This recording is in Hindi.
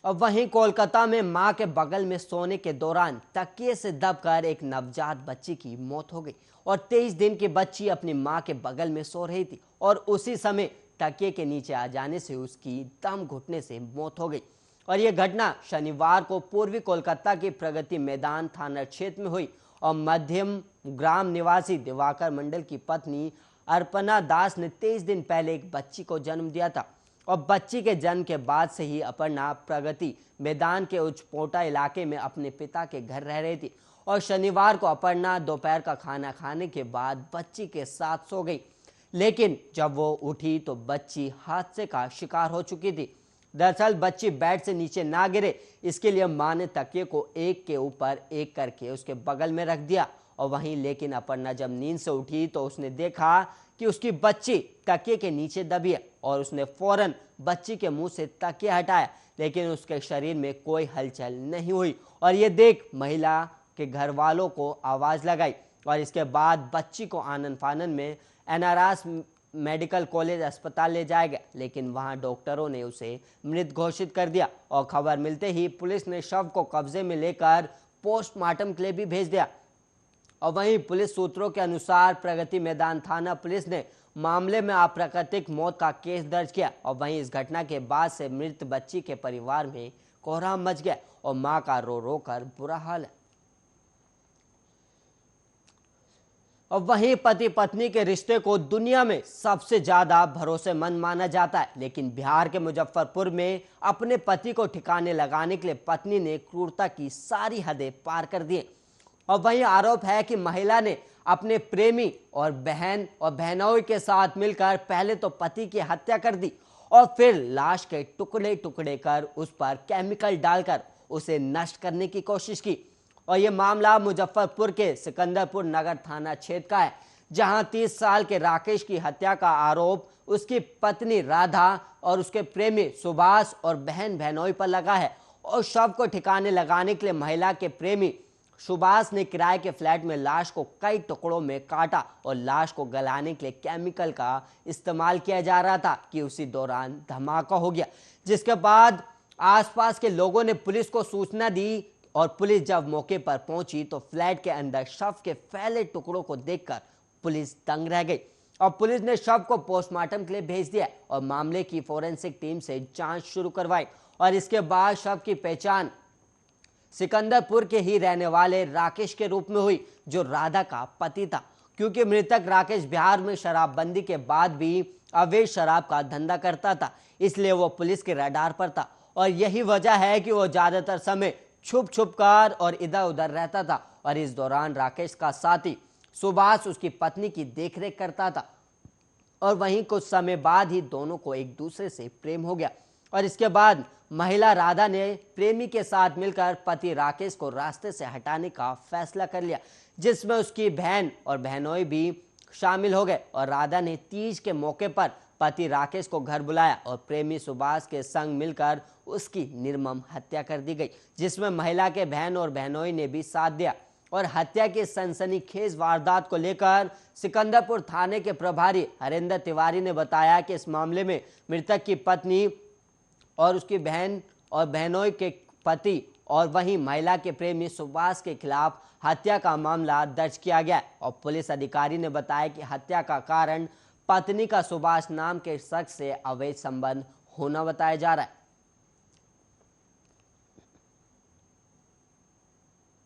और वहीं कोलकाता में मां के बगल में सोने के दौरान तकिए से दबकर एक नवजात बच्ची की मौत हो गई। और 23 दिन की बच्ची अपनी मां के बगल में सो रही थी और उसी समय तकिए के नीचे आ जाने से उसकी दम घुटने से मौत हो गई। और यह घटना शनिवार को पूर्वी कोलकाता के प्रगति मैदान थाना क्षेत्र में हुई। और मध्यम ग्राम निवासी दिवाकर मंडल की पत्नी अर्पणा दास ने 23 दिन पहले एक बच्ची को जन्म दिया था। और बच्ची के जन्म के बाद से ही अपर्णा प्रगति मैदान के उचपोटा इलाके में अपने पिता के घर रह रही थी। और शनिवार को अपर्णा दोपहर का खाना खाने के बाद बच्ची के साथ सो गई, लेकिन जब वो उठी तो बच्ची हादसे का शिकार हो चुकी थी। दरअसल बच्ची बेड से नीचे ना गिरे, इसके लिए मां ने तकिए को एक के ऊपर एक करके उसके बगल में रख दिया। और वहीं लेकिन अपर्णा जब नींद से उठी तो उसने देखा कि उसकी बच्ची तकिए के नीचे दबी है और उसने फौरन बच्ची के मुंह से तकिया हटाया, लेकिन उसके शरीर में कोई हलचल नहीं हुई। और ये देख महिला के घर वालों को आवाज लगाई और इसके बाद बच्ची को आनन फानन में एनआरएस मेडिकल कॉलेज अस्पताल ले जाया गया, लेकिन वहां डॉक्टरों ने उसे मृत घोषित कर दिया। और खबर मिलते ही पुलिस ने शव को कब्जे में लेकर पोस्टमार्टम के लिए भी भेज दिया। और वहीं पुलिस सूत्रों के अनुसार प्रगति मैदान थाना पुलिस ने मामले में अप्राकृतिक मौत का केस दर्ज किया। और वहीं इस घटना के बाद से मृत बच्ची के परिवार में कोहराम मच गया और मां का रो रो कर बुरा हाल है। और वहीं पति पत्नी के रिश्ते को दुनिया में सबसे ज्यादा भरोसेमंद माना जाता है, लेकिन बिहार के मुजफ्फरपुर में अपने पति को ठिकाने लगाने के लिए पत्नी ने क्रूरता की सारी हदें पार कर दी। और वहीं आरोप है कि महिला ने अपने प्रेमी और बहन और बहनोई के साथ मिलकर पहले तो पति की हत्या कर दी और फिर लाश के टुकड़े टुकड़े कर उस पर केमिकल डालकर उसे नष्ट करने की कोशिश की। और यह मामला मुजफ्फरपुर के सिकंदरपुर नगर थाना क्षेत्र का है, जहां 30 साल के राकेश की हत्या का आरोप उसकी पत्नी राधा और उसके प्रेमी सुभाष और बहन बहनोई पर लगा है। और शव को ठिकाने लगाने के लिए महिला के प्रेमी सुभाष ने किराए के फ्लैट में लाश को कई टुकड़ों में काटा और लाश को गलाने के लिए केमिकल का इस्तेमाल किया जा रहा था कि उसी दौरान धमाका हो गया, जिसके बाद आसपास के लोगों ने पुलिस को सूचना दी। और पुलिस जब मौके पर पहुंची तो फ्लैट के अंदर शव के फैले टुकड़ों को देखकर पुलिस दंग रह गई। और पुलिस ने शव को पोस्टमार्टम के लिए भेज दिया और मामले की फोरेंसिक टीम से जांच शुरू करवाई। और इसके बाद शव की पहचान सिकंदरपुर के ही रहने वाले राकेश के रूप में हुई, जो राधा का पति था। क्योंकि मृतक राकेश बिहार में शराबबंदी के बाद भी अवैध शराब का धंधा करता था, इसलिए वो पुलिस के रडार पर था। और यही वजह है कि वो ज्यादातर समय छुप छुप कर और इधर उधर रहता था। और इस दौरान राकेश का साथी सुभाष उसकी पत्नी की देखरेख करता था। और वहीं कुछ समय बाद ही दोनों को एक दूसरे से प्रेम हो गया। और इसके बाद महिला राधा ने प्रेमी के साथ मिलकर पति राकेश को रास्ते से हटाने का फैसला कर लिया, जिसमें उसकी बहन और बहनोई भी शामिल हो गए। और राधा ने तीज के मौके पर पति राकेश को घर बुलाया और प्रेमी सुभाष के संग मिलकर उसकी निर्मम हत्या कर दी गई, जिसमें महिला के बहन और बहनोई ने भी साथ दिया। और हत्या की सनसनीखेज वारदात को लेकर सिकंदरपुर थाने के प्रभारी हरेंद्र तिवारी ने बताया कि इस मामले में मृतक की पत्नी और उसकी बहन और बहनोई के पति और वहीं महिला के प्रेमी सुभाष के खिलाफ हत्या का मामला दर्ज किया गया। और पुलिस अधिकारी ने बताया कि हत्या का कारण पत्नी का सुभाष नाम के शख्स से अवैध संबंध होना बताया जा रहा है।